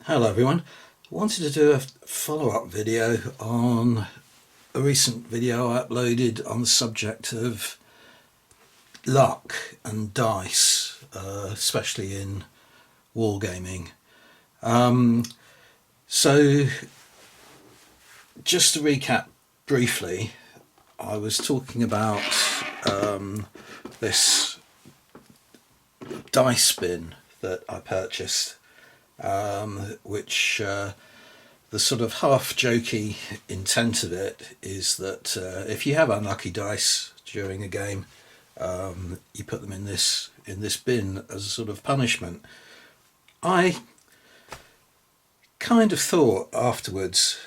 Hello everyone. I wanted to do a follow-up video on a recent video I uploaded on the subject of luck and dice, especially in wargaming. So just to recap briefly, I was talking about this dice bin that I purchased, which the sort of half jokey intent of it is that if you have unlucky dice during a game, you put them in this bin as a sort of punishment. I kind of thought afterwards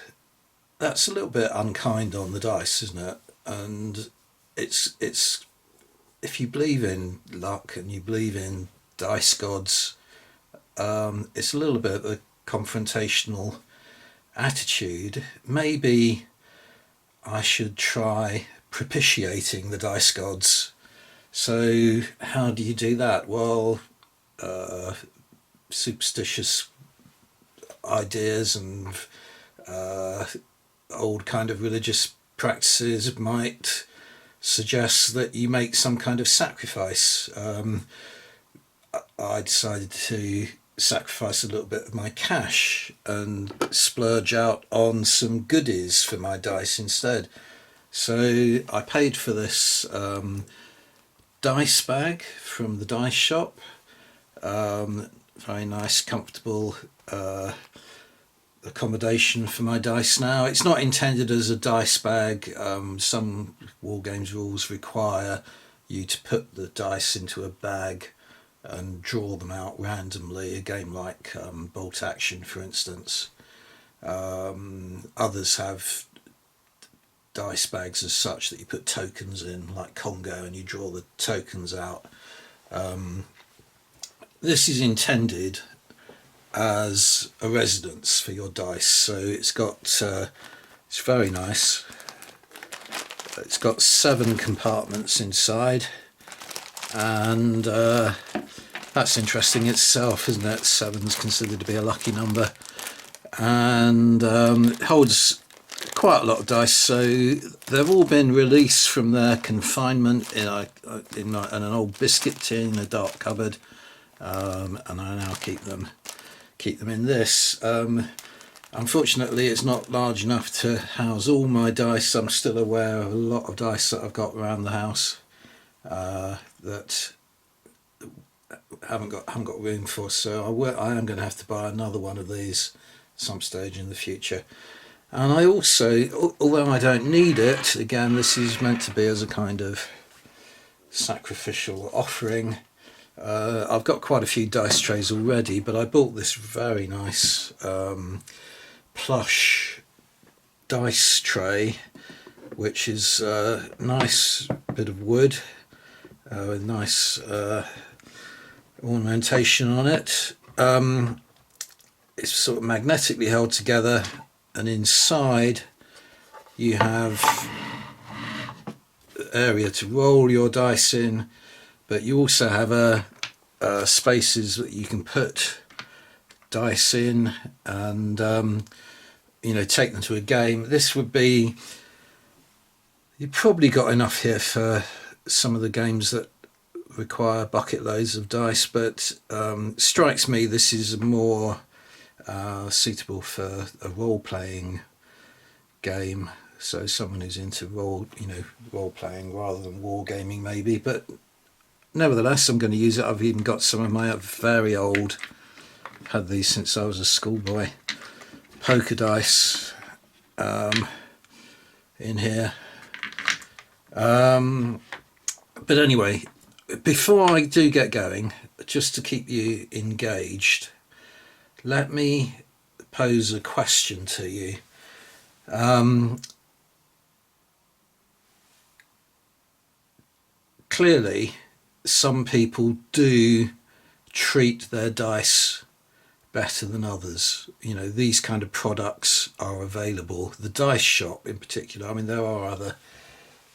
that's a little bit unkind on the dice, isn't it? And it's if you believe in luck and you believe in dice gods, it's a little bit of a confrontational attitude. Maybe I should try propitiating the dice gods. So how do you do that? Well, superstitious ideas and old kind of religious practices might suggest that you make some kind of sacrifice. I decided to sacrifice a little bit of my cash and splurge out on some goodies for my dice instead. So I paid for this dice bag from the dice shop. Very nice, comfortable accommodation for my dice now. It's not intended as a dice bag. Some wargames rules require you to put the dice into a bag and draw them out randomly, a game like Bolt Action, for instance. Others have dice bags as such that you put tokens in, like Congo, and you draw the tokens out. This is intended as a residence for your dice, so it's got it's very nice. It's got 7 compartments inside, and that's interesting itself, isn't it? 7's considered to be a lucky number, and it holds quite a lot of dice. So they've all been released from their confinement in an old biscuit tin in a dark cupboard, and I now keep them in this. Unfortunately, it's not large enough to house all my dice. I'm still aware of a lot of dice that I've got around the house that haven't got room for, so I am going to have to buy another one of these some stage in the future. And I also, although I don't need it, again, this is meant to be as a kind of sacrificial offering. I've got quite a few dice trays already, but I bought this very nice plush dice tray, which is a nice bit of wood with nice ornamentation on it. It's sort of magnetically held together, and inside you have area to roll your dice in, but you also have spaces that you can put dice in and take them to a game. This would be, you've probably got enough here for some of the games that require bucket loads of dice, but strikes me this is more suitable for a role-playing game, so someone who's into role-playing rather than wargaming maybe. But nevertheless, I'm going to use it. I've even got some of my very old, had these since I was a schoolboy, poker dice in here. But anyway, before I do get going, just to keep you engaged, let me pose a question to you. Clearly, some people do treat their dice better than others. These kind of products are available. The dice shop in particular, I mean, there are other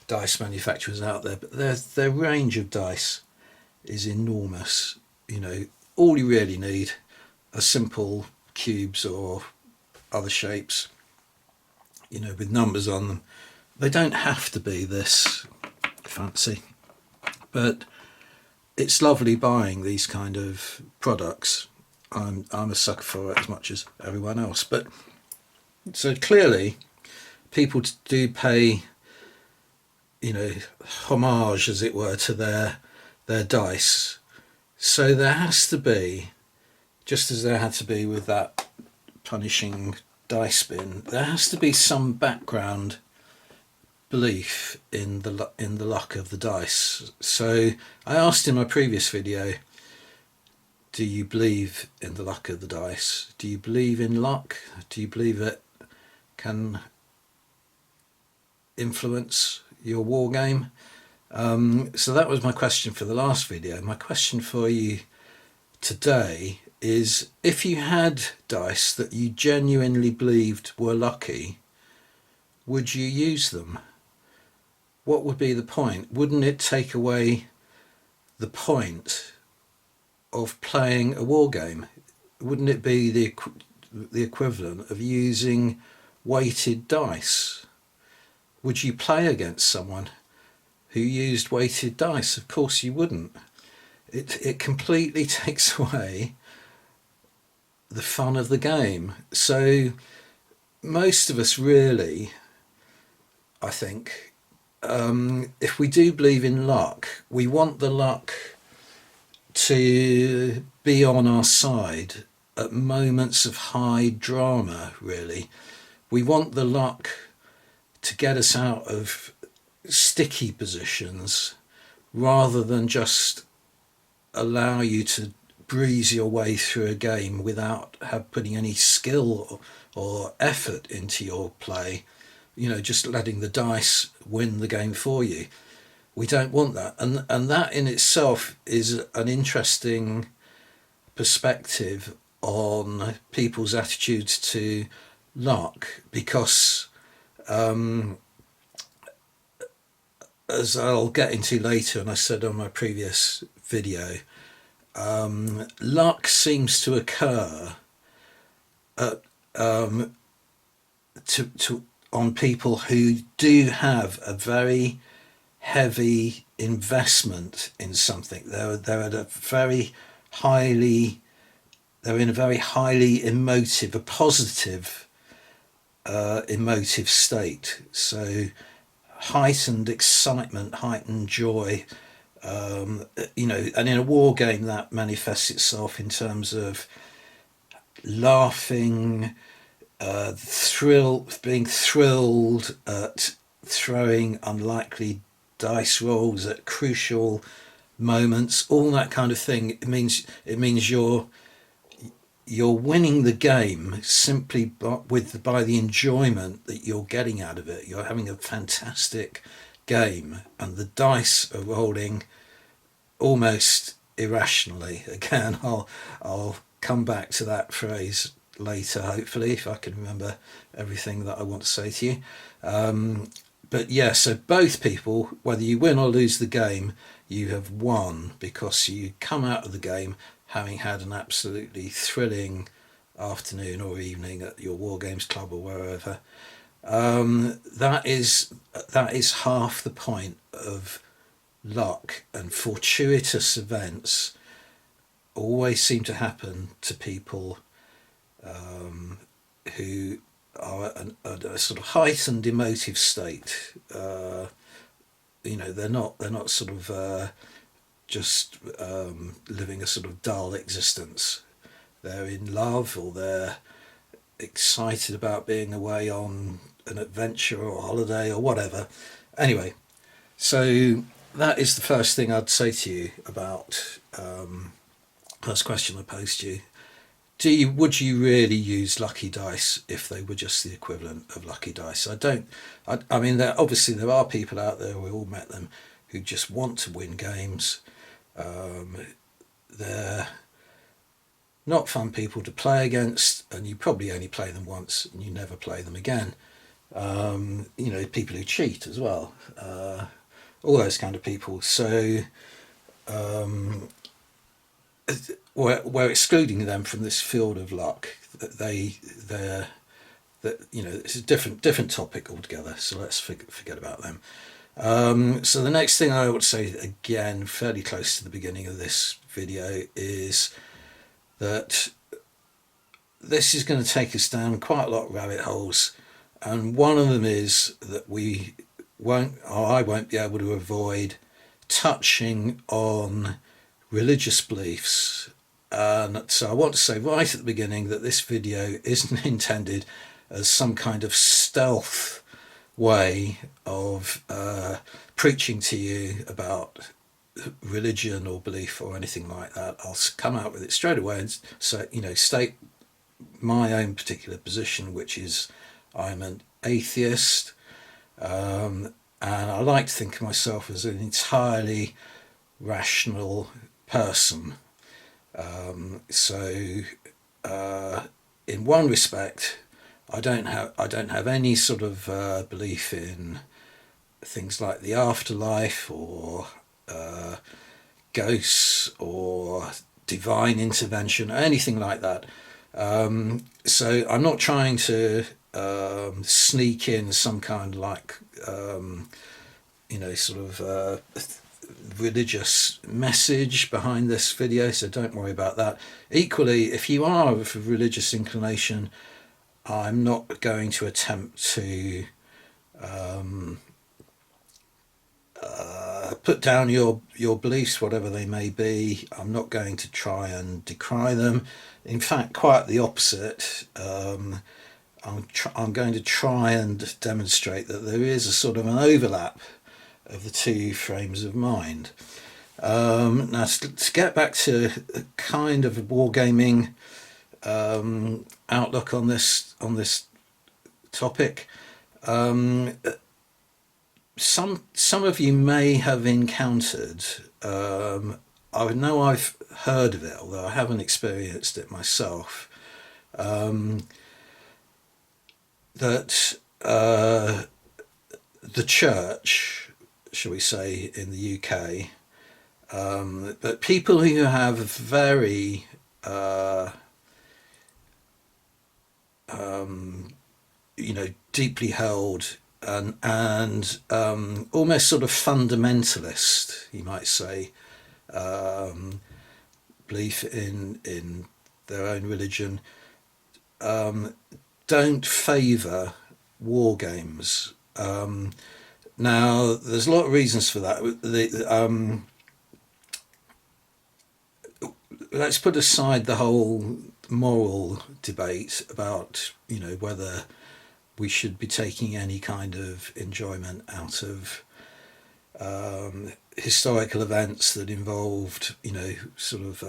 dice manufacturers out there, but their range of dice is enormous. All you really need a simple cubes or other shapes, you know, with numbers on them. They don't have to be this fancy, but it's lovely buying these kind of products. I'm a sucker for it as much as everyone else. But so clearly, people do pay, you know, homage, as it were, to their dice. So there has to be, just as there had to be with that punishing dice spin, there has to be some background belief in the luck of the dice. So I asked in my previous video, do you believe in the luck of the dice? Do you believe in luck? Do you believe it can influence your war game? So that was my question for the last video. My question for you today is, if you had dice that you genuinely believed were lucky, would you use them? What would be the point? Wouldn't it take away the point of playing a war game? Wouldn't it be the equivalent of using weighted dice? Would you play against someone who used weighted dice? Of course you wouldn't. It completely takes away the fun of the game. So most of us really, I think, if we do believe in luck, we want the luck to be on our side at moments of high drama, really. We want the luck to get us out of sticky positions rather than just allow you to breeze your way through a game without putting any skill or effort into your play, you know, just letting the dice win the game for you. We don't want that, and that in itself is an interesting perspective on people's attitudes to luck, because as I'll get into later, and I said on my previous video, luck seems to occur at, on people who do have a very heavy investment in something. They're at a very highly, they're in a very highly emotive, a positive emotive state. So heightened excitement, heightened joy, you know, and in a war game that manifests itself in terms of laughing, being thrilled at throwing unlikely dice rolls at crucial moments, all that kind of thing. It means you're winning the game simply by the enjoyment that you're getting out of it. You're having a fantastic game, and the dice are rolling almost irrationally. Again, I'll come back to that phrase later, hopefully, if I can remember everything that I want to say to you. But yeah, so both people, whether you win or lose the game, you have won because you come out of the game having had an absolutely thrilling afternoon or evening at your war games club or wherever. That is half the point of luck, and fortuitous events always seem to happen to people who are a sort of heightened emotive state. You know, they're not sort of just living a sort of dull existence. They're in love, or they're excited about being away on an adventure or a holiday or whatever. Anyway, so that is the first thing I'd say to you about first question I posed to you. Would you really use lucky dice if they were just the equivalent of lucky dice? I mean, obviously there are people out there, we all met them, who just want to win games. They're not fun people to play against, and you probably only play them once and you never play them again. You know, people who cheat as well, all those kind of people. So we're excluding them from this field of luck. they're that, you know, it's a different topic altogether. So let's forget about them. So the next thing I would say, again, fairly close to the beginning of this video, is that this is going to take us down quite a lot of rabbit holes, and one of them is that we won't, or I won't be able to avoid touching on religious beliefs. And so I want to say right at the beginning that this video isn't intended as some kind of stealth way of preaching to you about religion or belief or anything like that. I'll come out with it straight away and say, you know, state my own particular position, which is I'm an atheist, and I like to think of myself as an entirely rational person. So in one respect, I don't have any sort of belief in things like the afterlife or ghosts or divine intervention or anything like that. So I'm not trying to sneak in some kind of like sort of religious message behind this video, so don't worry about that. Equally, if you are of a religious inclination, I'm not going to attempt to put down your beliefs, whatever they may be. I'm not going to try and decry them. In fact, quite the opposite. I'm going to try and demonstrate that there is a sort of an overlap of the two frames of mind. Now, to get back to a kind of wargaming outlook on this topic, some of you may have encountered. I know I've heard of it, although I haven't experienced it myself. That the church, shall we say, in the UK, but people who have very deeply held and almost sort of fundamentalist, you might say, belief in their own religion, don't favour war games. Now, there's a lot of reasons for that. Let's put aside the whole moral debate about, whether we should be taking any kind of enjoyment out of historical events that involved, sort of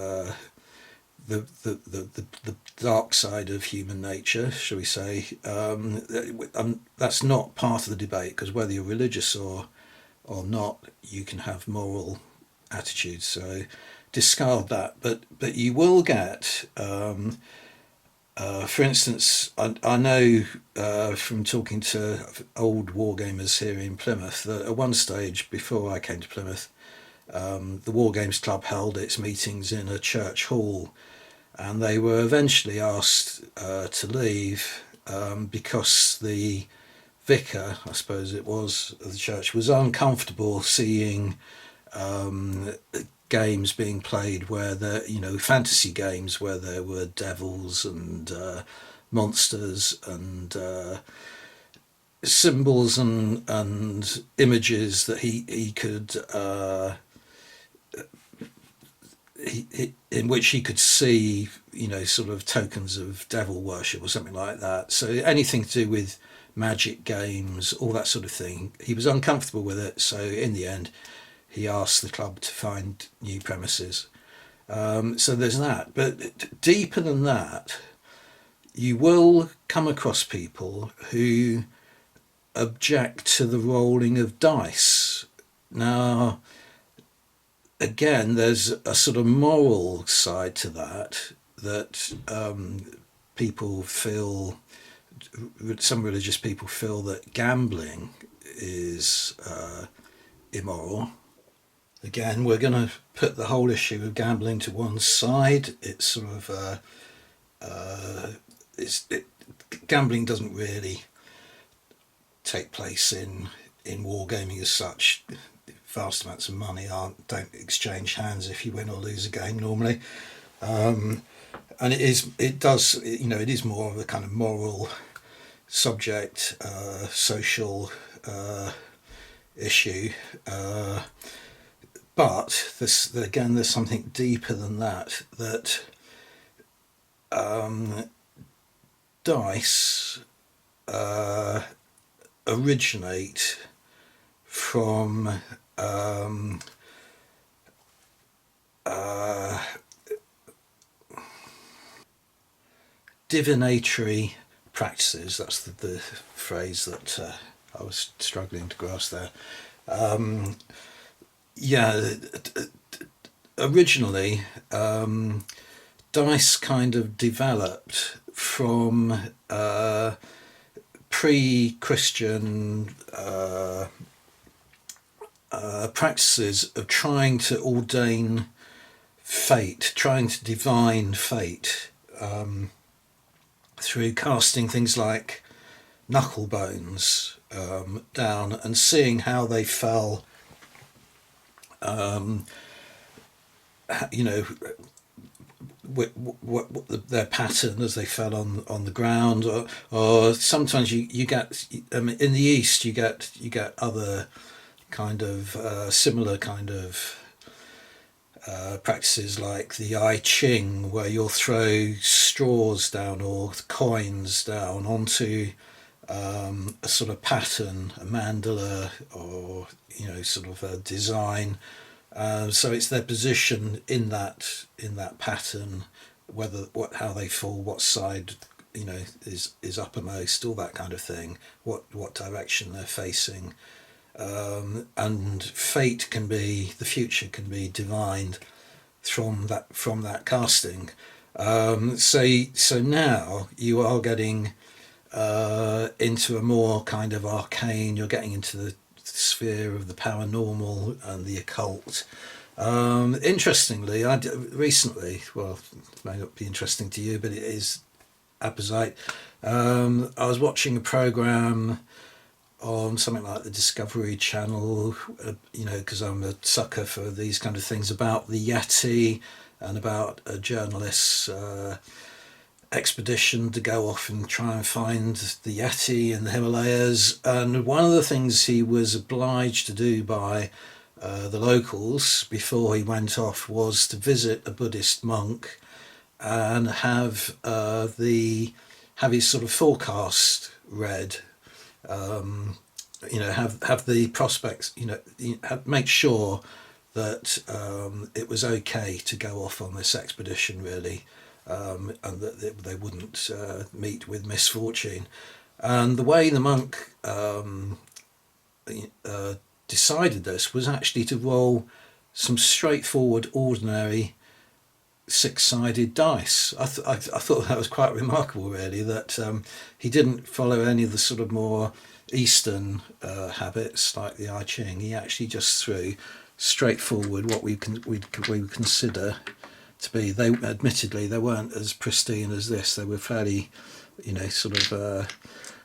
the dark side of human nature, shall we say. That's not part of the debate, because whether you're religious or not, you can have moral attitudes. So discard that. But you will get, for instance, I know from talking to old wargamers here in Plymouth that at one stage before I came to Plymouth, the War Games Club held its meetings in a church hall, and they were eventually asked to leave because the vicar, I suppose it was, of the church was uncomfortable seeing games being played where fantasy games where there were devils and monsters and symbols and images that he could in which he could see, sort of tokens of devil worship or something like that. So anything to do with magic games, all that sort of thing, he was uncomfortable with it. So in the end, he asked the club to find new premises. So there's that. But deeper than that, you will come across people who object to the rolling of dice. Now, again, there's a sort of moral side to that people feel, some religious people feel that gambling is immoral. Again, we're going to put the whole issue of gambling to one side. It's sort of gambling doesn't really take place in wargaming as such. Vast amounts of money don't exchange hands if you win or lose a game normally. And it is more of a kind of moral subject, social issue. But again, there's something deeper than that. That dice originate from divinatory practices. That's the phrase that I was struggling to grasp there. Yeah, originally, dice kind of developed from pre-Christian practices of trying to ordain fate, trying to divine fate, through casting things like knuckle bones down and seeing how they fell, you know, what their pattern as they fell on the ground, or sometimes you get, I mean, in the East you get other kind of similar kind of practices like the I Ching, where you'll throw straws down or coins down onto a sort of pattern, a mandala, or sort of a design. So it's their position in that pattern, how they fall, what side is uppermost, all that kind of thing, what direction they're facing, and the future can be divined from that casting. So now you are getting into a more kind of arcane. You're getting into the sphere of the paranormal and the occult. Interestingly, recently, well, it may not be interesting to you, but it is apposite. I was watching a program on something like the Discovery Channel, because I'm a sucker for these kind of things, about the Yeti and about a journalist's expedition to go off and try and find the Yeti in the Himalayas. And one of the things he was obliged to do by the locals before he went off was to visit a Buddhist monk and have his sort of forecast read. Have the prospects, make sure that it was okay to go off on this expedition, really, and that they wouldn't meet with misfortune. And the way the monk decided this was actually to roll some straightforward, ordinary six-sided dice. I thought that was quite remarkable, really, that he didn't follow any of the sort of more Eastern habits like the I Ching. He actually just threw straightforward what we would consider to be. They admittedly they weren't as pristine as this. They were fairly, sort of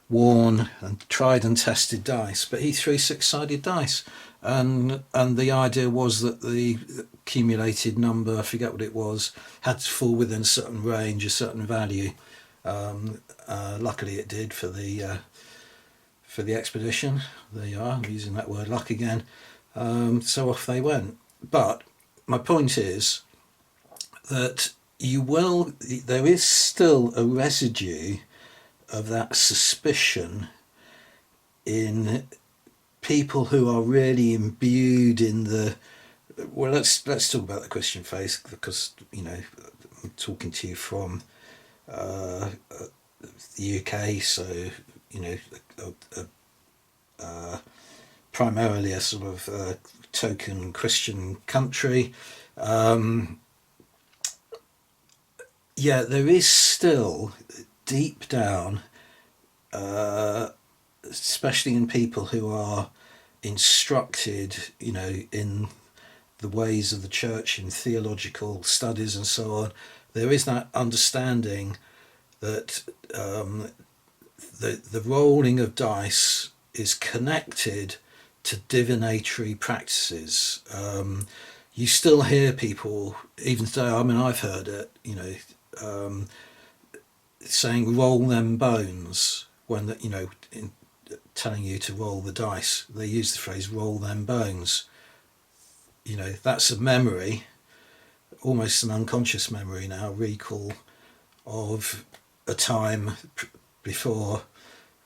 worn and tried and tested dice. But he threw six-sided dice, and the idea was that the accumulated number, I forget what it was, had to fall within a certain range, a certain value. Luckily, it did for the expedition. There you are, I'm using that word luck again. So off they went. But my point is that there is still a residue of that suspicion in people who are really imbued in the. Well, let's talk about the Christian faith, because I'm talking to you from the UK, so primarily a sort of token Christian country. There is still deep down, especially in people who are instructed, in the ways of the church, in theological studies and so on, there is that understanding that the rolling of dice is connected to divinatory practices. You still hear people, even today, I mean, I've heard it, saying roll them bones when, telling you to roll the dice. They use the phrase roll them bones. That's a memory, almost an unconscious memory now, recall of a time before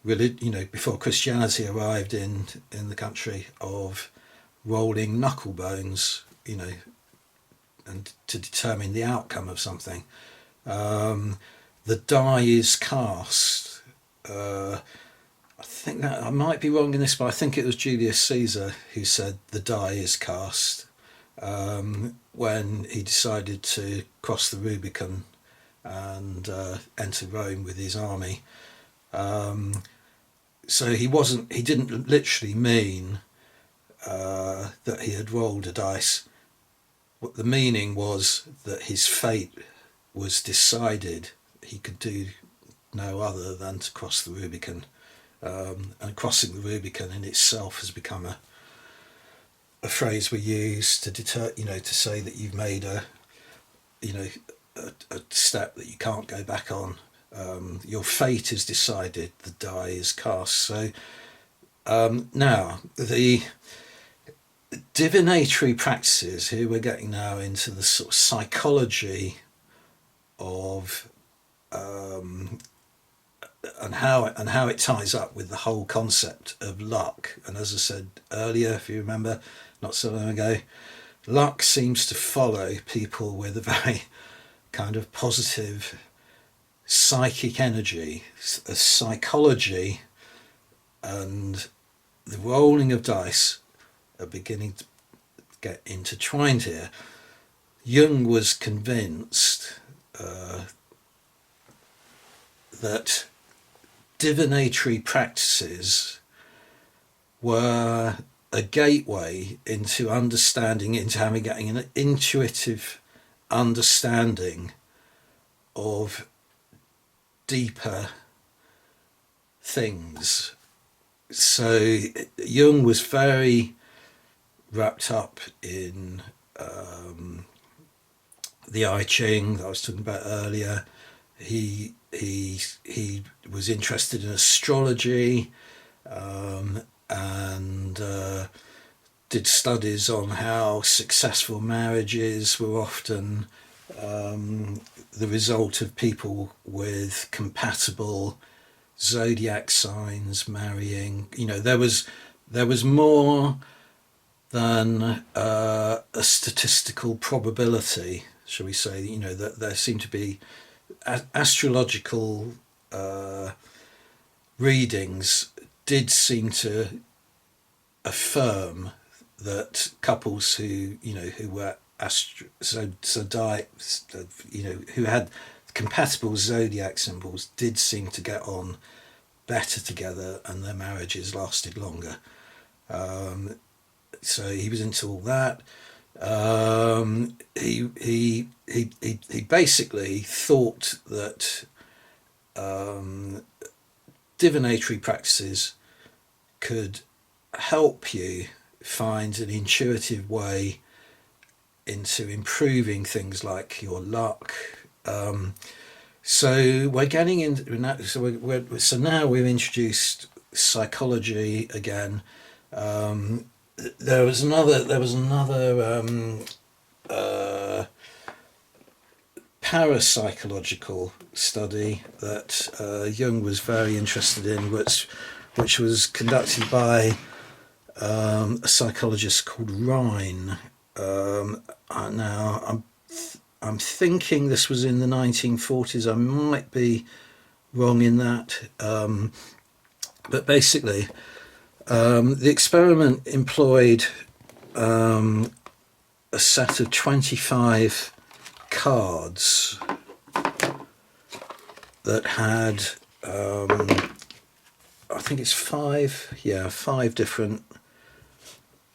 before Christianity arrived in the country, of rolling knuckle bones, and to determine the outcome of something. The die is cast. I think that I might be wrong in this, but I think it was Julius Caesar who said the die is cast when he decided to cross the Rubicon and enter Rome with his army. So he didn't literally mean that he had rolled a dice. What the meaning was that his fate was decided. He could do no other than to cross the Rubicon. And crossing the Rubicon in itself has become a phrase we use to to say that you've made a step that you can't go back on. Your fate is decided, the die is cast. So now the divinatory practices, here we're getting now into the sort of psychology of and how it ties up with the whole concept of luck. And as I said earlier, if you remember, not so long ago, luck seems to follow people with a very kind of positive psychic energy, a psychology, and the rolling of dice are beginning to get intertwined here. Jung was convinced that divinatory practices were a gateway into getting an intuitive understanding of deeper things. So Jung was very wrapped up in the I Ching that I was talking about earlier. He was interested in astrology, and did studies on how successful marriages were often the result of people with compatible zodiac signs marrying. There was more than a statistical probability, shall we say, that there seemed to be astrological readings did seem to affirm that couples who were who had compatible zodiac symbols did seem to get on better together, and their marriages lasted longer. So he was into all that. He basically thought that divinatory practices could help you find an intuitive way into improving things like your luck. So we're getting into that. So now we've introduced psychology again. There was another parapsychological study that Jung was very interested in, which was conducted by a psychologist called Rhine. Now I'm thinking this was in the 1940s. I might be wrong in that, but basically the experiment employed a set of 25 cards that had I think it's five different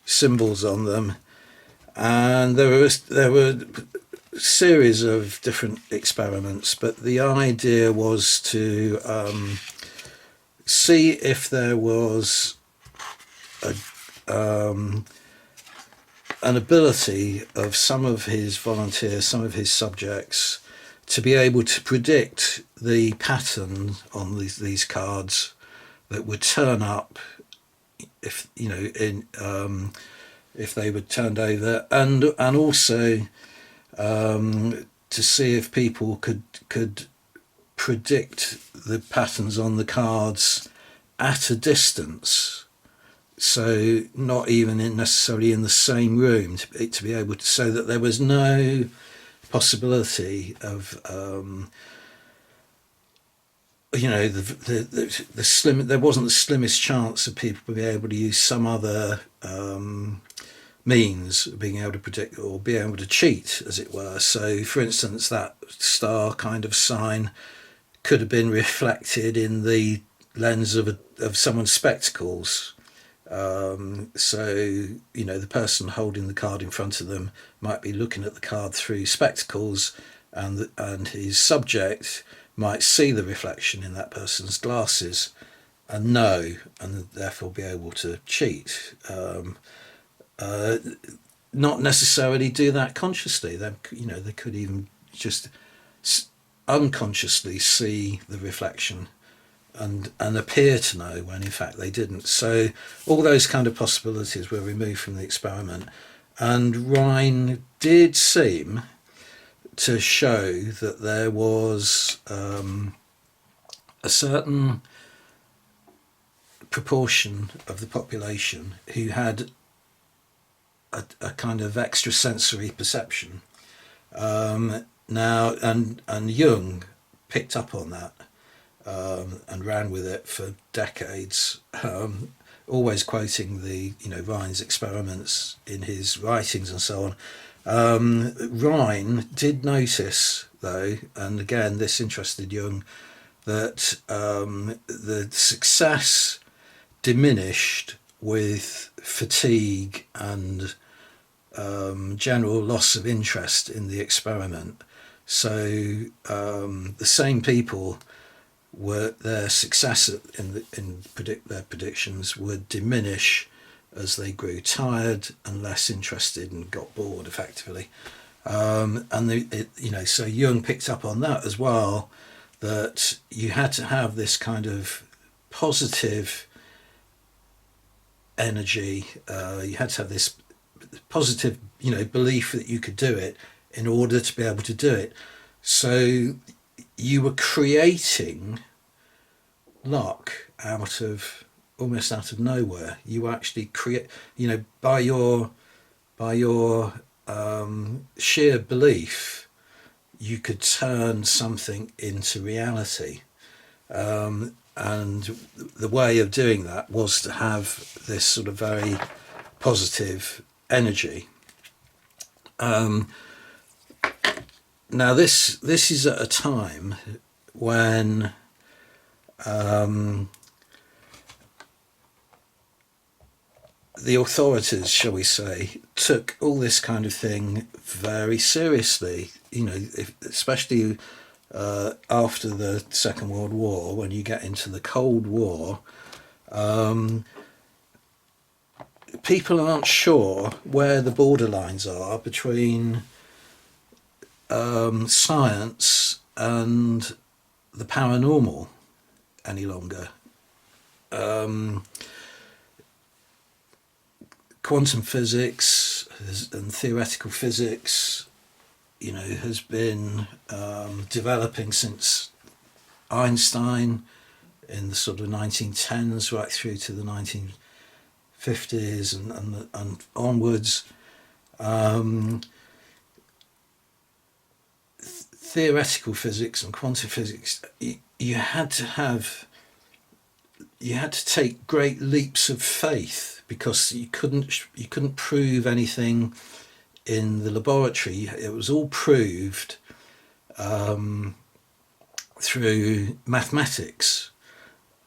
symbols on them, and there were series of different experiments, but the idea was to see if there was a, an ability of some of his volunteers, some of his subjects, to be able to predict the pattern on these cards that would turn up if if they were turned over, and also to see if people could predict the patterns on the cards at a distance, so not even necessarily in the same room, to be able to, so that there was no possibility of the slim, there wasn't the slimmest chance of people being able to use some other means of being able to predict or be able to cheat, as it were. So, for instance, that star kind of sign could have been reflected in the lens of someone's spectacles. So, the person holding the card in front of them might be looking at the card through spectacles, and his subject might see the reflection in that person's glasses and know, and therefore be able to cheat. Not necessarily do that consciously. They could even just unconsciously see the reflection and appear to know when in fact they didn't. So all those kind of possibilities were removed from the experiment, and Rhine did seem to show that there was a certain proportion of the population who had a kind of extrasensory perception. Now, and Jung picked up on that and ran with it for decades, always quoting Rhine's experiments in his writings and so on. Rhine did notice, though, and again this interested Jung, that the success diminished with fatigue and general loss of interest in the experiment. So the same people, were their success in their predictions would diminish as they grew tired and less interested and got bored, effectively. So Jung picked up on that as well, that you had to have this kind of positive energy. You had to have this positive, belief that you could do it in order to be able to do it. So you were creating luck almost out of nowhere. You actually create, by your sheer belief, you could turn something into reality. And the way of doing that was to have this sort of very positive energy. Now this is at a time when the authorities, shall we say, took all this kind of thing very seriously. Especially after the Second World War, when you get into the Cold War, people aren't sure where the borderlines are between science and the paranormal any longer. Quantum physics and theoretical physics, has been developing since Einstein in the sort of 1910s right through to the 1950s and onwards. Theoretical physics and quantum physics, you had to take great leaps of faith, because you couldn't prove anything in the laboratory. It was all proved through mathematics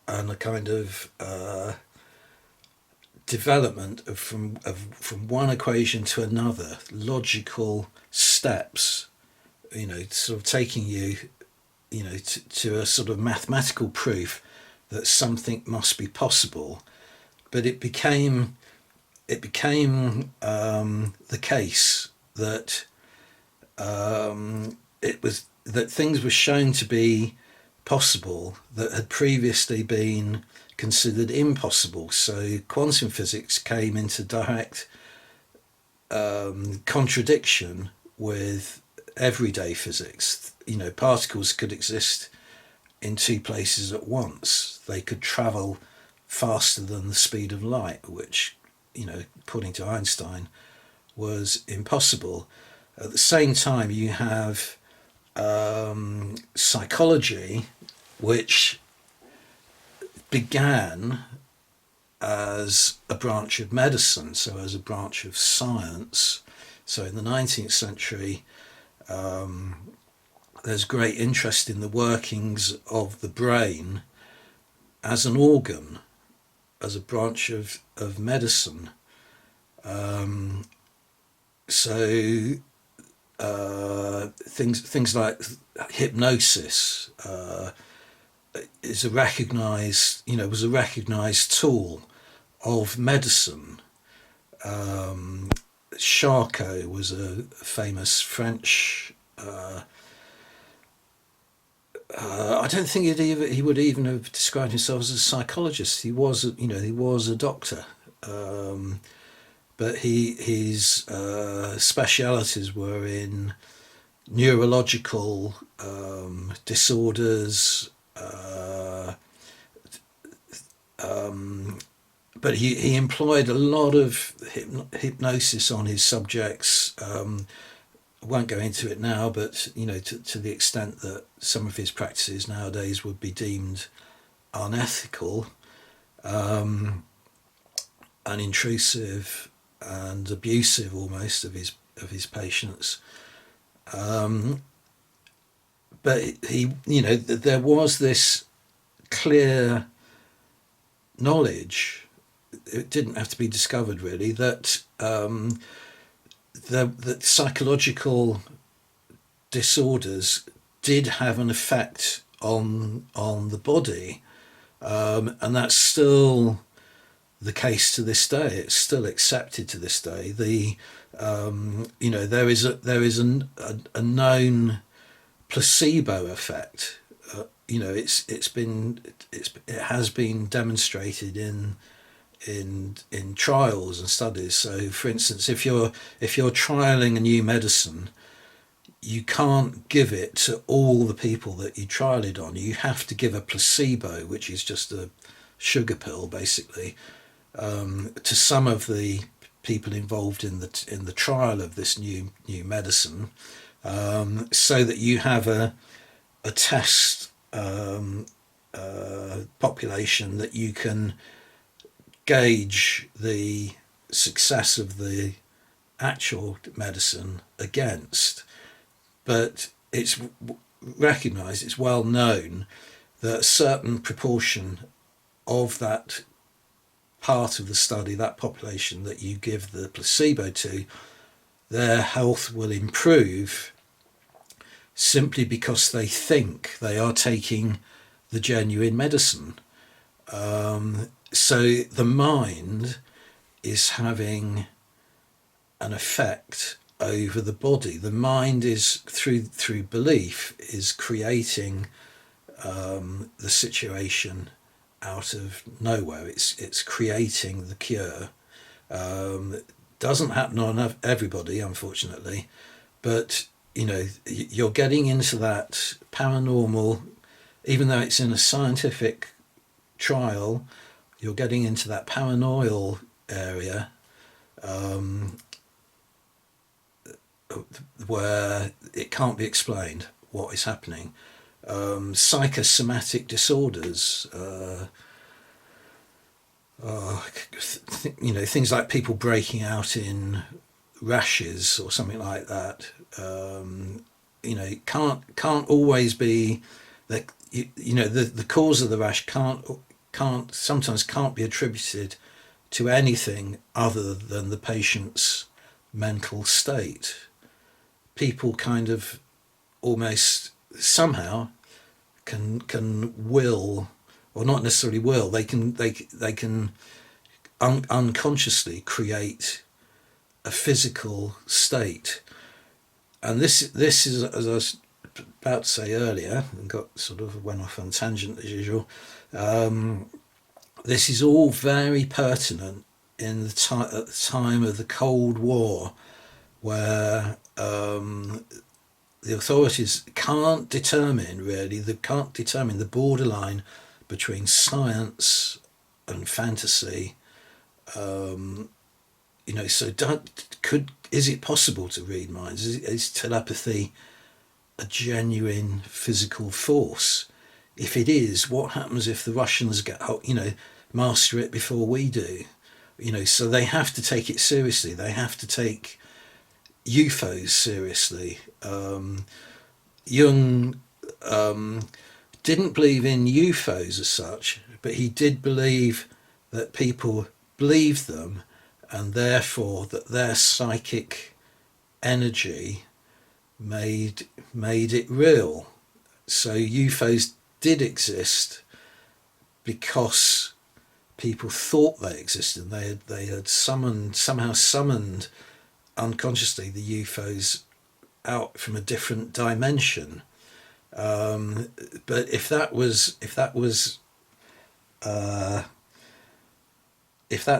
and a kind of development from one equation to another, logical steps sort of taking you, to a sort of mathematical proof that something must be possible. But it became the case that that things were shown to be possible that had previously been considered impossible. So quantum physics came into direct contradiction with everyday physics. Particles could exist in two places at once. They could travel faster than the speed of light, which, according to Einstein, was impossible. At the same time, you have psychology, which began as a branch of medicine, so as a branch of science. So in the 19th century, there's great interest in the workings of the brain as an organ, as a branch of medicine. So things like hypnosis is a recognized, was a recognized tool of medicine. Charcot was a famous French. I don't think he would even have described himself as a psychologist. He was a doctor, but his specialities were in neurological disorders. But he employed a lot of hypnosis on his subjects. I won't go into it now, but to the extent that some of his practices nowadays would be deemed unethical, and intrusive and abusive almost of his patients. But there was this clear knowledge. It didn't have to be discovered really that that psychological disorders did have an effect on the body, and that's still the case to this day. It's still accepted to this day. There is a known placebo effect. It has been demonstrated in trials and studies. So, for instance, if you're trialing a new medicine, you can't give it to all the people that you trial it on. You have to give a placebo, which is just a sugar pill, basically, to some of the people involved in the trial of this new medicine, so that you have a test population that you can gauge the success of the actual medicine against. But it's recognised, it's well known that a certain proportion of that part of the study, that population that you give the placebo to, their health will improve simply because they think they are taking the genuine medicine. So the mind is having an effect over the body. The mind is through belief is creating the situation out of nowhere. It's creating the cure. It doesn't happen on everybody, unfortunately, but you're getting into that paranormal, even though it's in a scientific trial, you're getting into that paranoid area, where it can't be explained what is happening. Psychosomatic disorders, things like people breaking out in rashes or something like that. It can't always be that. The cause of the rash sometimes can't be attributed to anything other than the patient's mental state. People kind of almost somehow can will, or not necessarily will, they can unconsciously create a physical state. And this is, as I was about to say earlier, and got sort of went off on a tangent as usual. This is all very pertinent in the at the time of the Cold War, where the authorities can't determine really, they can't determine the borderline between science and fantasy. So is it possible to read minds? Is telepathy a genuine physical force? If it is, what happens if the Russians master it before we do? So they have to take it seriously. They have to take UFOs seriously. Jung didn't believe in UFOs as such, but he did believe that people believed them, and therefore that their psychic energy made it real. So UFOs did exist because people thought they existed. They had somehow summoned unconsciously the UFOs out from a different dimension. But if that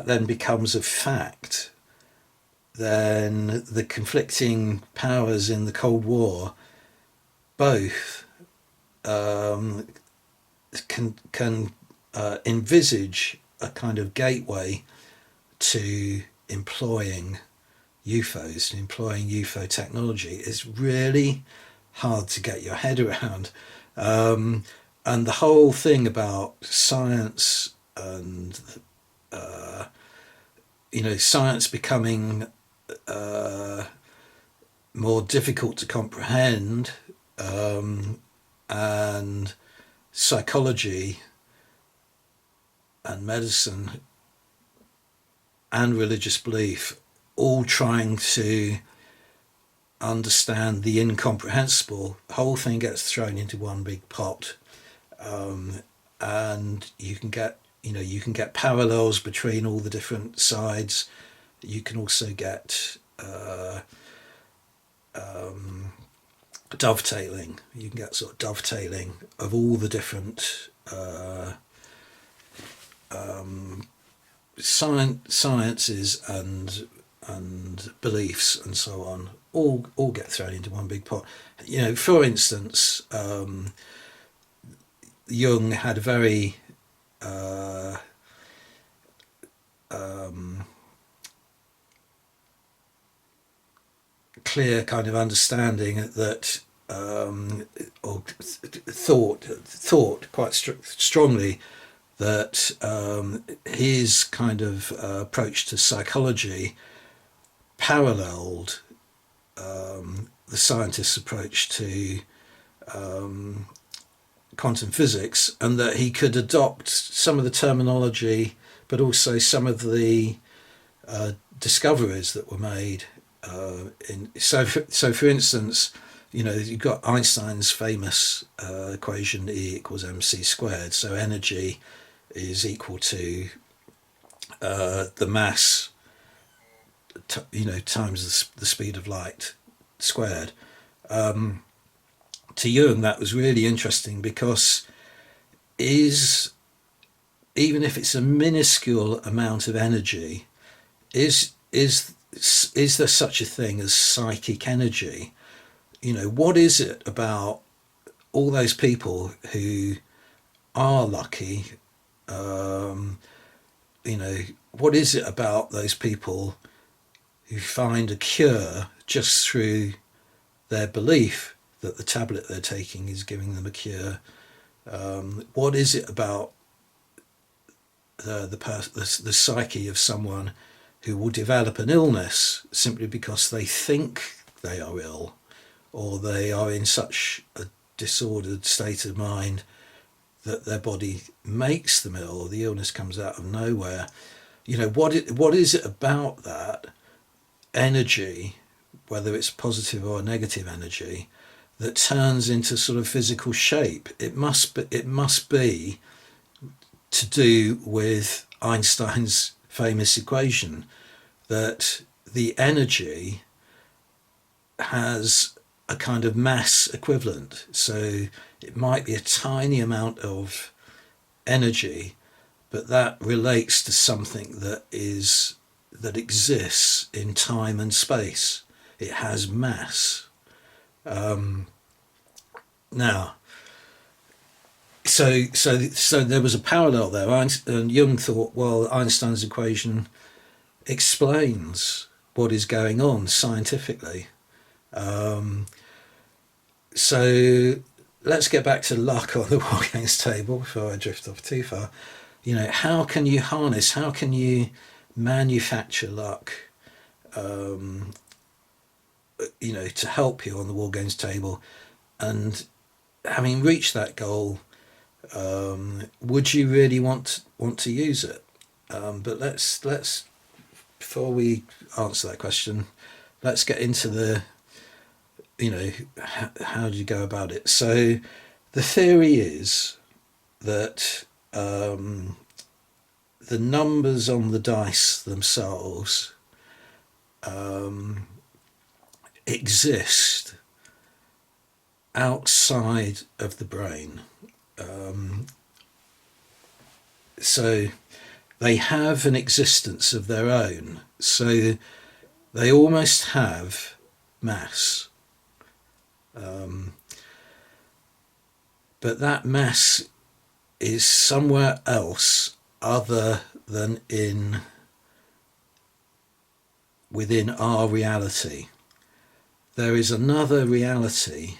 then becomes a fact, then the conflicting powers in the Cold War both can envisage a kind of gateway to employing UFOs, employing UFO technology. Is really hard to get your head around. And the whole thing about science and science becoming more difficult to comprehend, and psychology and medicine and religious belief all trying to understand the incomprehensible. The whole thing gets thrown into one big pot, and you can get parallels between all the different sides. You can also get dovetailing. You can get sort of dovetailing of all the different sciences and beliefs and so on. All get thrown into one big pot. For instance, Jung had a very clear kind of understanding that, or thought quite strongly that his kind of approach to psychology paralleled the scientists' approach to quantum physics, and that he could adopt some of the terminology, but also some of the discoveries that were made. So for instance, you've got Einstein's famous equation E equals mc squared. So energy is equal to the mass, times the speed of light squared. To Jung, that was really interesting because even if it's a minuscule amount of energy, is there such a thing as psychic energy? What is it about all those people who are lucky? What is it about those people who find a cure just through their belief that the tablet they're taking is giving them a cure? What is it about the psyche of someone who will develop an illness simply because they think they are ill, or they are in such a disordered state of mind that their body makes them ill, or the illness comes out of nowhere? What is it about that energy, whether it's positive or negative energy, that turns into sort of physical shape. It must be to do with Einstein's famous equation that the energy has a kind of mass equivalent. So it might be a tiny amount of energy, but that relates to something that exists in time and space. It has mass. Now, so there was a parallel there. And Jung thought, well, Einstein's equation explains what is going on scientifically. So let's get back to luck on the wargames table before I drift off too far. How can you harness? How can you manufacture luck? To help you on the wargames table, and having reached that goal, would you really want to use it? But let's before we answer that question, let's get into the how do you go about it. So the theory is that the numbers on the dice themselves exist outside of the brain. So they have an existence of their own. So they almost have mass. But that mass is somewhere else other than within our reality. There is another reality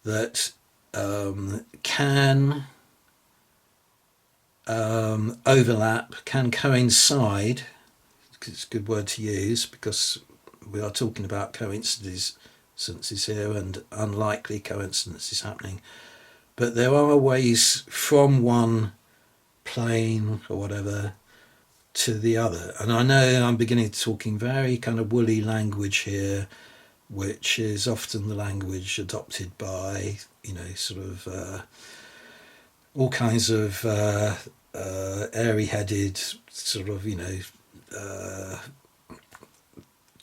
that can overlap, can coincide. It's a good word to use because we are talking about coincidences here and unlikely coincidences happening. But there are ways from one plane or whatever to the other. And I know I'm beginning to talking very kind of woolly language here, which is often the language adopted by, all kinds of airy-headed sort of,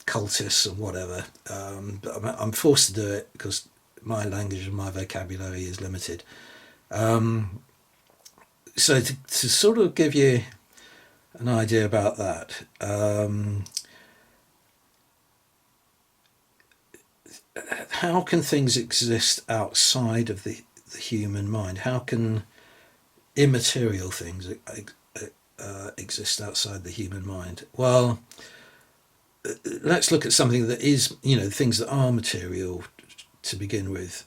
cultists and whatever. But I'm forced to do it because my language and my vocabulary is limited. So to sort of give you an idea about that, how can things exist outside of the human mind? How can immaterial things exist outside the human mind? Well, let's look at something that is, things that are material to begin with.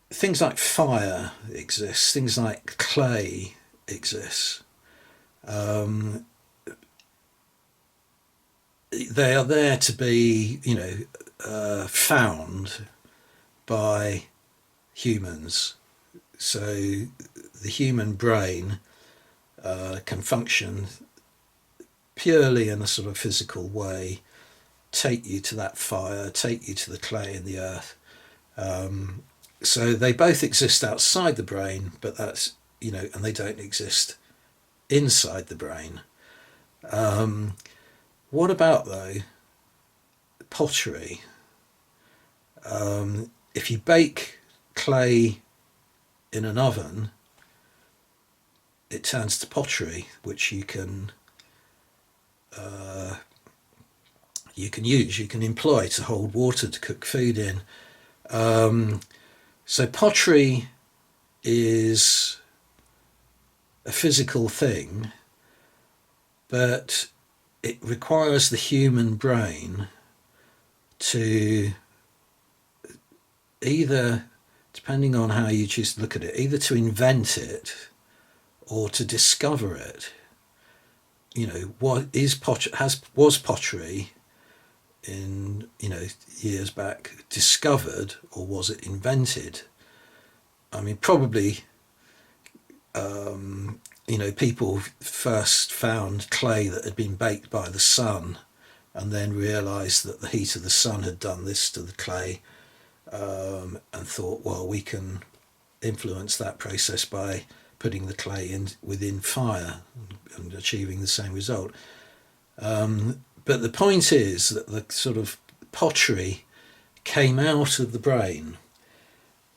Things like fire exist, things like clay exist. They are there to be, found by humans. So the human brain can function purely in a sort of physical way, take you to that fire, take you to the clay in the earth. So they both exist outside the brain, but that's, and they don't exist inside the brain. What about, though, pottery? If you bake clay in an oven, it turns to pottery, which you can use, you can employ to hold water to cook food in. So pottery is a physical thing, but it requires the human brain to either, depending on how you choose to look at it, either to invent it or to discover it. What is was pottery in years back discovered, or was it invented? I mean, probably people first found clay that had been baked by the sun and then realised that the heat of the sun had done this to the clay, and thought, well, we can influence that process by putting the clay in within fire and achieving the same result. But the point is that the sort of pottery came out of the brain,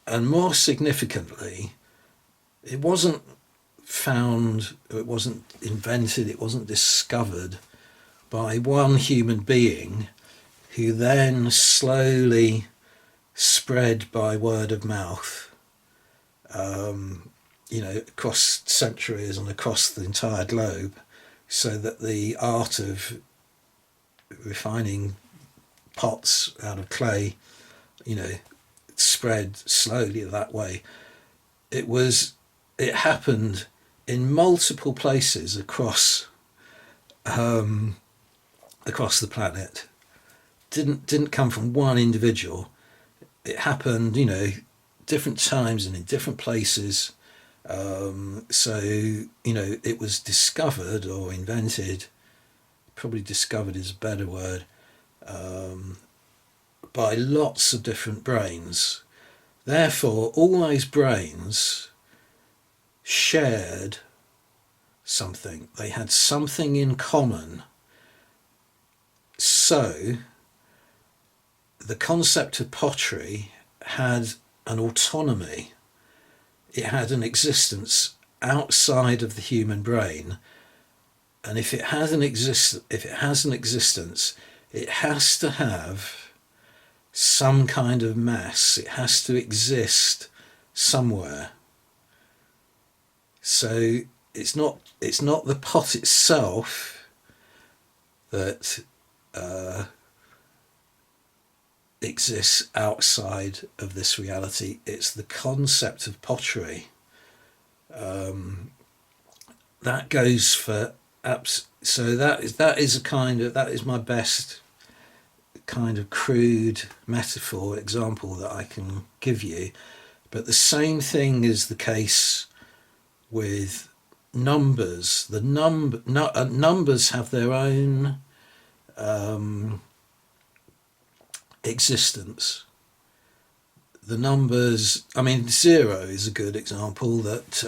and more significantly, it wasn't found, it wasn't invented, it wasn't discovered by one human being who then slowly spread by word of mouth, across centuries and across the entire globe, so that the art of refining pots out of clay, spread slowly that way. It happened in multiple places across the planet. Didn't come from one individual. It happened, different times and in different places. It was discovered or invented, probably discovered is a better word, by lots of different brains. Therefore, all those brains shared something. They had something in common. So, the concept of pottery had an autonomy. It had an existence outside of the human brain, and if it has an existence, it has to have some kind of mass. It has to exist somewhere. So it's not the pot itself that exists outside of this reality. It's the concept of pottery. That goes for apps. So that is my best kind of crude metaphor example that I can give you. But the same thing is the case with numbers. The numbers have their own existence. The numbers, zero is a good example that,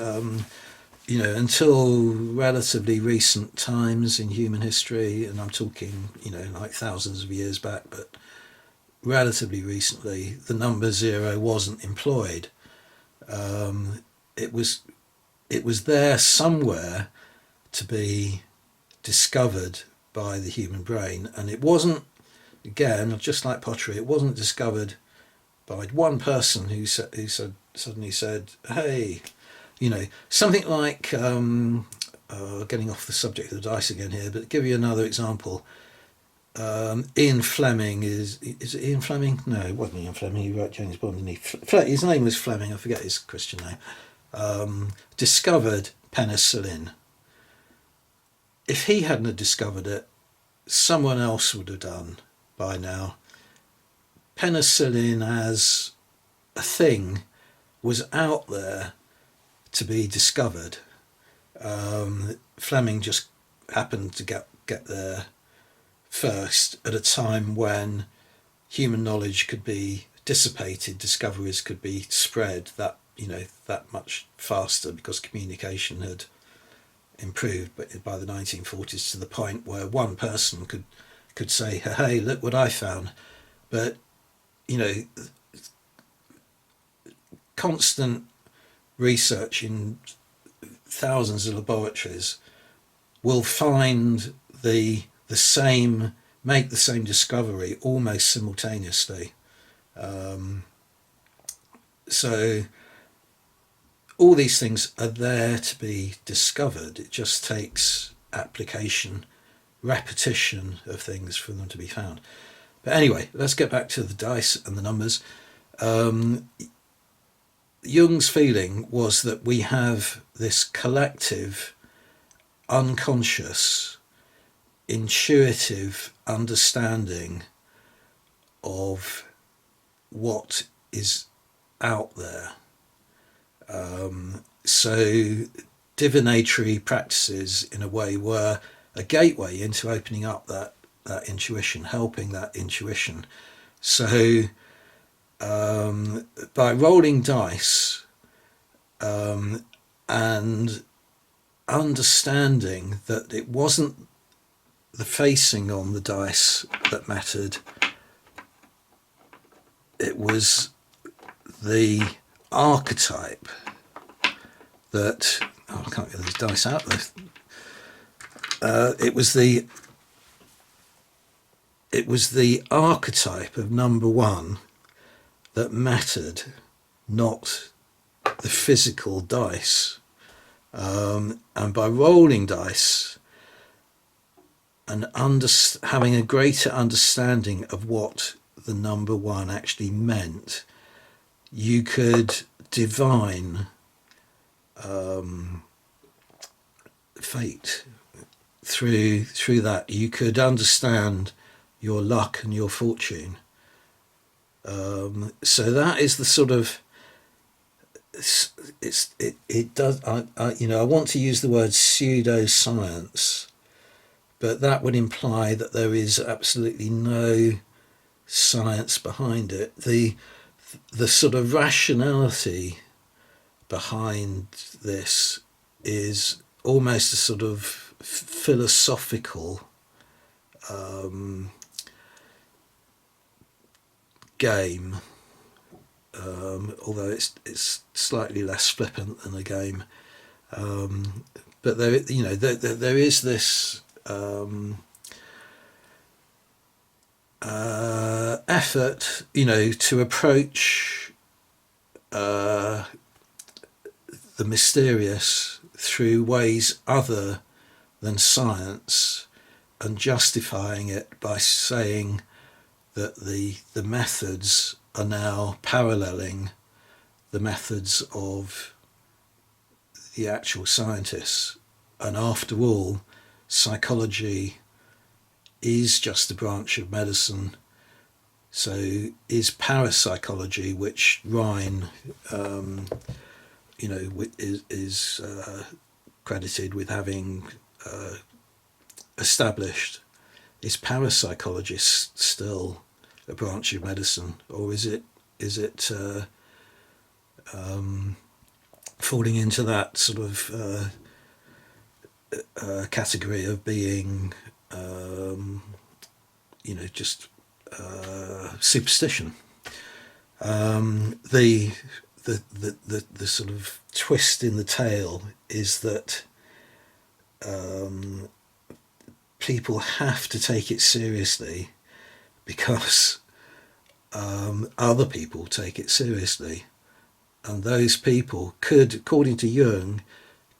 until relatively recent times in human history, and I'm talking, like thousands of years back, but relatively recently, the number zero wasn't employed. It was there somewhere to be discovered by the human brain, and it wasn't, again, just like pottery, it wasn't discovered by one person who suddenly said, hey, something like, getting off the subject of the dice again here, but to give you another example, Ian Fleming is it Ian Fleming? No, it wasn't Ian Fleming, he wrote James Bond, didn't he? His name was Fleming, I forget his Christian name. Discovered penicillin. If he hadn't discovered it, someone else would have done by now. Penicillin as a thing was out there to be discovered. Fleming just happened to get there first at a time when human knowledge could be dissipated, discoveries could be spread that much faster because communication had improved by the 1940s to the point where one person could say, hey, look what I found. But constant research in thousands of laboratories will find make the same discovery almost simultaneously. So all these things are there to be discovered. It just takes application, repetition of things for them to be found. But anyway, let's get back to the dice and the numbers. Jung's feeling was that we have this collective, unconscious, intuitive understanding of what is out there. So divinatory practices, in a way, were a gateway into opening up that that intuition, helping that intuition. So by rolling dice and understanding that it wasn't the facing on the dice that mattered, it was the archetype that, oh, I can't get these dice out there. It was the archetype of number one that mattered, not the physical dice. And by rolling dice and having a greater understanding of what the number one actually meant, you could divine fate through that. You could understand your luck and your fortune. So that is the sort of, it does, I want to use the word pseudoscience, but that would imply that there is absolutely no science behind it. The sort of rationality behind this is almost a sort of philosophical game, although it's slightly less flippant than a game. But there is this effort, to approach the mysterious through ways other than science, and justifying it by saying that the methods are now paralleling the methods of the actual scientists. And after all, psychology is just a branch of medicine. So is parapsychology, which Rhine is credited with having established, is parapsychology still a branch of medicine, or is it falling into that sort of category of being just superstition? The sort of twist in the tale is that people have to take it seriously because other people take it seriously, and those people could, according to Jung,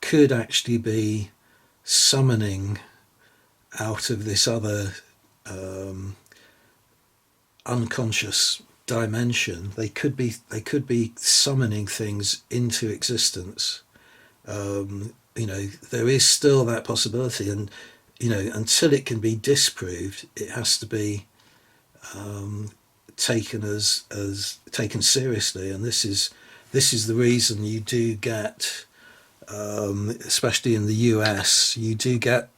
could actually be summoning out of this other unconscious dimension. They could be summoning things into existence. There is still that possibility, and until it can be disproved, it has to be taken as taken seriously. And this is the reason you do get, especially in the US, you do get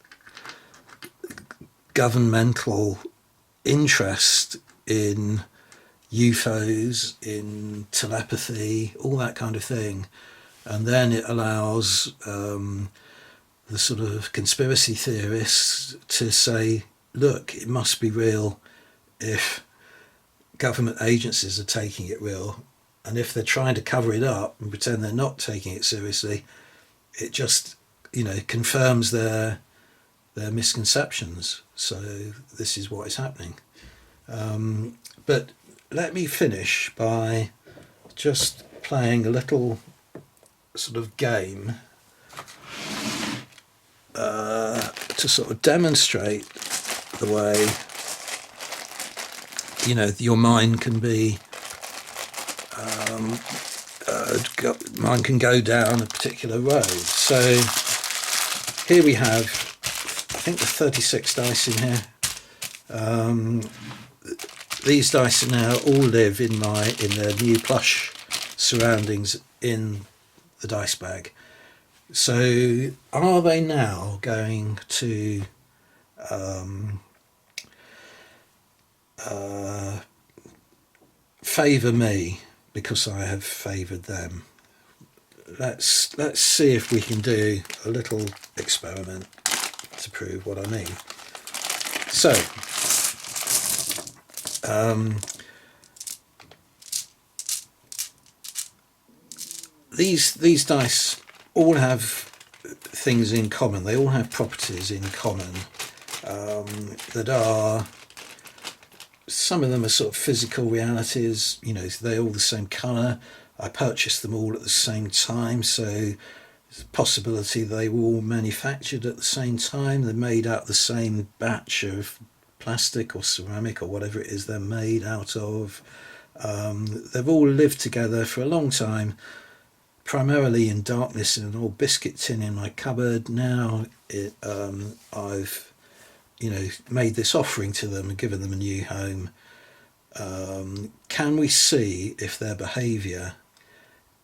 governmental interest in UFOs, in telepathy, all that kind of thing. And then it allows the sort of conspiracy theorists to say, look, it must be real if government agencies are taking it real. And if they're trying to cover it up and pretend they're not taking it seriously, it just, confirms their misconceptions. So this is what is happening. But let me finish by just playing a little sort of game to sort of demonstrate the way, your mind can be, mind can go down a particular road. So here we have, I think, the 36 dice in here. These dice now all live in their new plush surroundings in the dice bag. So are they now going to favour me because I have favoured them. Let's see if we can do a little experiment to prove what I mean. So, these dice all have things in common. They all have properties in common that are, some of them are sort of physical realities. You know, they're all the same colour. I purchased them all at the same time, so there's a possibility they were all manufactured at the same time. They're made out of the same batch of plastic or ceramic or whatever it is they're made out of. They've all lived together for a long time, primarily in darkness in an old biscuit tin in my cupboard. Now I've, you know, made this offering to them and given them a new home. Can we see if their behaviour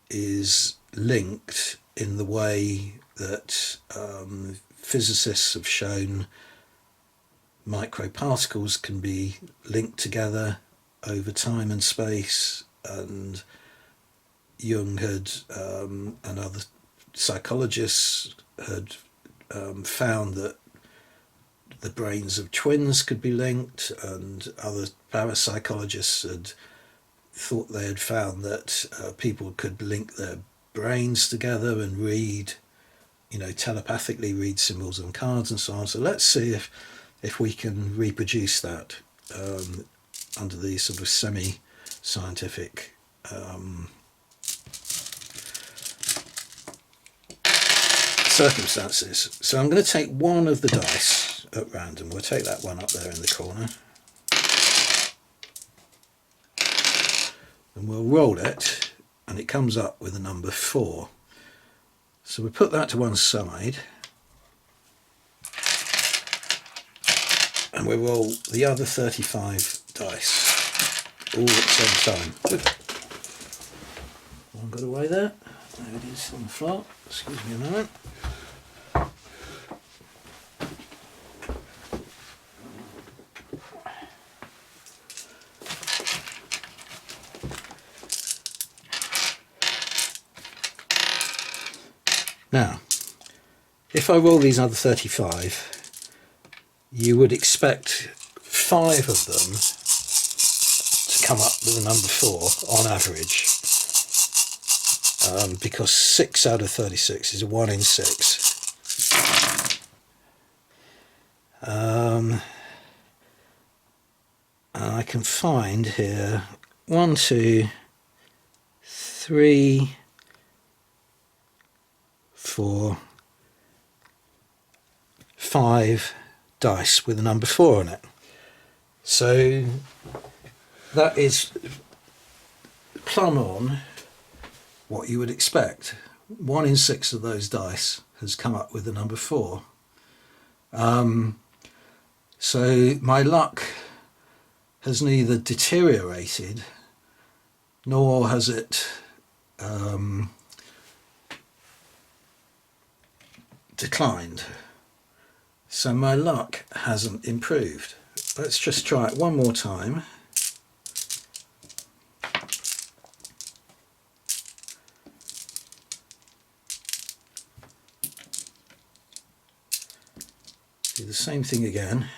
is linked in the way that physicists have shown microparticles can be linked together over time and space, and Jung had and other psychologists had found that the brains of twins could be linked, and other parapsychologists had thought they had found that people could link their brains together and read, you know, telepathically read symbols on cards and so on. So let's see if we can reproduce that under these sort of semi-scientific circumstances. So I'm going to take one of the dice at random. We'll take that one up there in the corner. And we'll roll it, and it comes up with a number 4. So we put that to one side, and we roll the other 35 dice all at the same time. One got away there. There it is on the floor. Excuse me a moment. Now, if I roll these other 35, you would expect 5 of them to come up with a number 4 on average, because 6 out of 36 is a 1 in 6. And I can find here 1, 2, 3, 4, 5 dice with a number 4 on it. So that is plumb on what you would expect. 1 in 6 of those dice has come up with the number 4. So my luck has neither deteriorated nor has it declined. So my luck hasn't improved. Let's just try it one more time. Do the same thing again.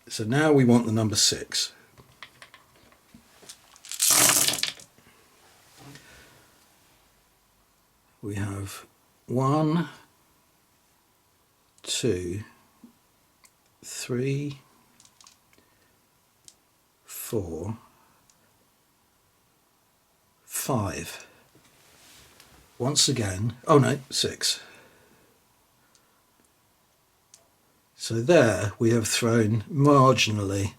So now we want the number 6. We have 1, 2, 3, 4, 5. Once again, oh no, 6. So there we have thrown marginally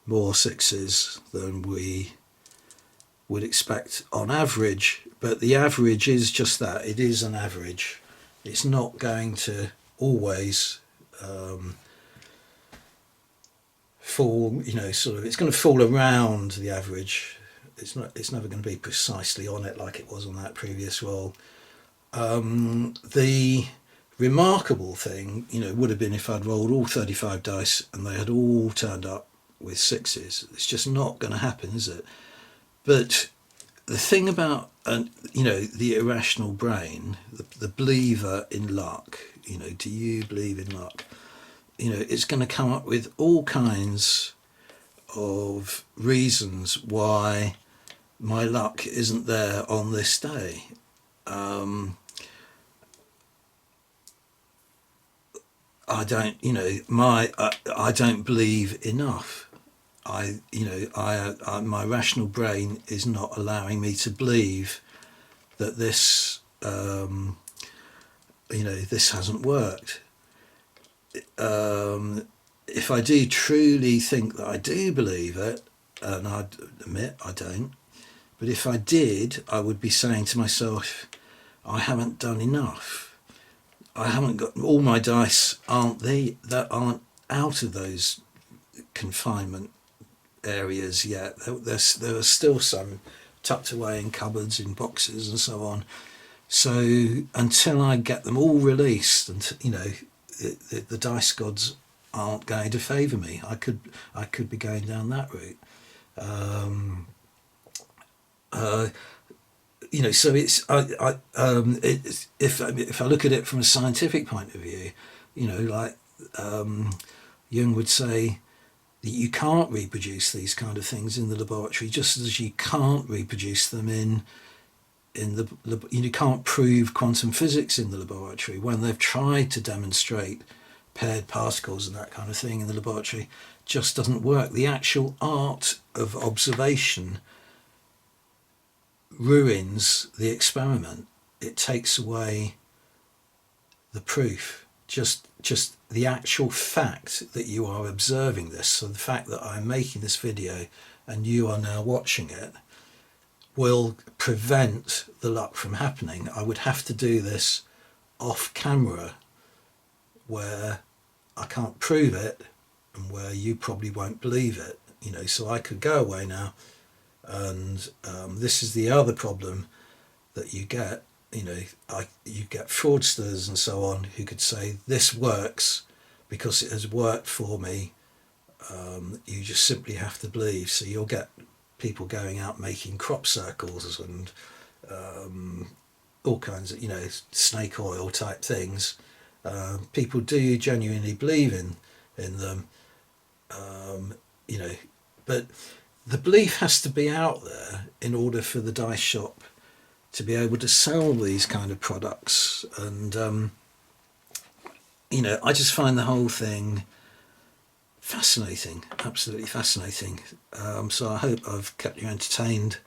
more 6s than we would expect on average, but the average is just that, it is an average. It's not going to always fall, you know, sort of, it's going to fall around the average. It's never going to be precisely on it like it was on that previous roll. The remarkable thing, would have been if I'd rolled all 35 dice and they had all turned up with sixes. It's just not going to happen, is it? But the thing about, the irrational brain, the believer in luck, do you believe in luck? It's going to come up with all kinds of reasons why my luck isn't there on this day. I don't, I don't believe enough. My rational brain is not allowing me to believe that this, this hasn't worked. If I do truly think that I do believe it, and I admit I don't, but if I did, I would be saying to myself, I haven't done enough. I haven't got, all my dice aren't out of those confinement areas yet. There are still some tucked away in cupboards, in boxes and so on. So until I get them all released, and the dice gods aren't going to favour me. I could be going down that route. So it's if I look at it from a scientific point of view, Jung would say that you can't reproduce these kind of things in the laboratory, just as you can't reproduce them you can't prove quantum physics in the laboratory. When they've tried to demonstrate paired particles and that kind of thing in the laboratory, just doesn't work. The actual art of observation ruins the experiment. It takes away the proof. Just the actual fact that you are observing this, so the fact that I'm making this video and you are now watching it, will prevent the luck from happening. I would have to do this off camera, where I can't prove it and where you probably won't believe it. So I could go away now, and this is the other problem that you get. You get fraudsters and so on who could say this works because it has worked for me. You just simply have to believe. So you'll get people going out making crop circles and all kinds of snake oil type things. People do genuinely believe in them, but the belief has to be out there in order for the dice shop to be able to sell these kind of products. And I just find the whole thing fascinating, absolutely fascinating. So I hope I've kept you entertained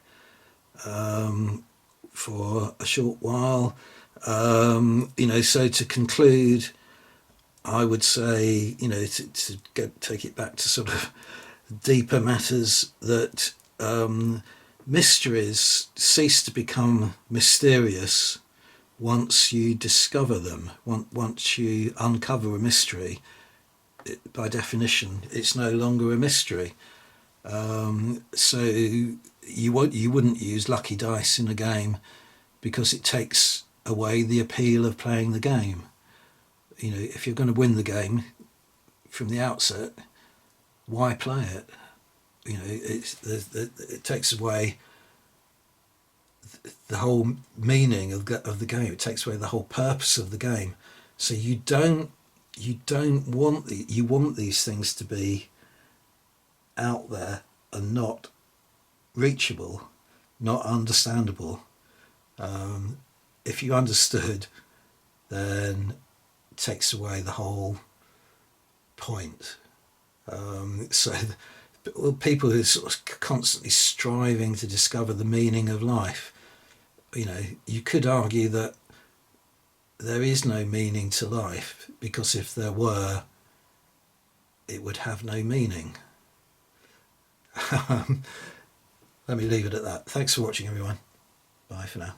for a short while. So to conclude, I would say, take it back to sort of deeper matters, that mysteries cease to become mysterious once you discover them. Once you uncover a mystery, by definition, it's no longer a mystery. So you wouldn't use lucky dice in a game, because it takes away the appeal of playing the game. If you're going to win the game from the outset, why play it? It takes away the whole meaning of the game. It takes away the whole purpose of the game. So you want these things to be out there and not reachable, not understandable. If you understood, then it takes away the whole point. So people who are sort of constantly striving to discover the meaning of life, you could argue that there is no meaning to life, because if there were, it would have no meaning. Let me leave it at that. Thanks for watching, everyone. Bye for now.